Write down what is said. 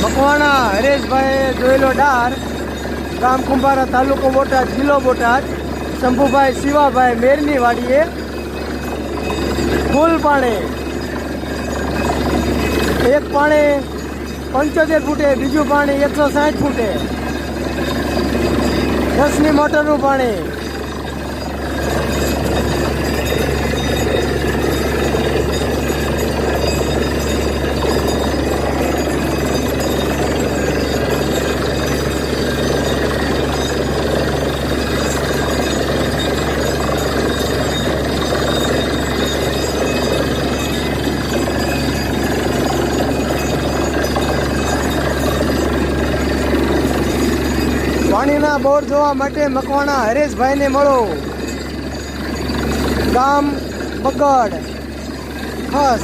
મકવાણા હરેશભાઈ જોયેલો ડાર, ગામ કુંભારા, તાલુકો બોટાદ, જિલ્લો બોટાદ. શંભુભાઈ શિવાભાઈ મેરની વાડીએ ફૂલ પાણે, એક પાણે 75 ફૂટે, બીજું પાણી 160 ફૂટે, 10ની મોટરનું પાણી. પાણીના બોર જોવા માટે મકવાણા હરેશભાઈને મળો, ગામ બગડ, ખાસ.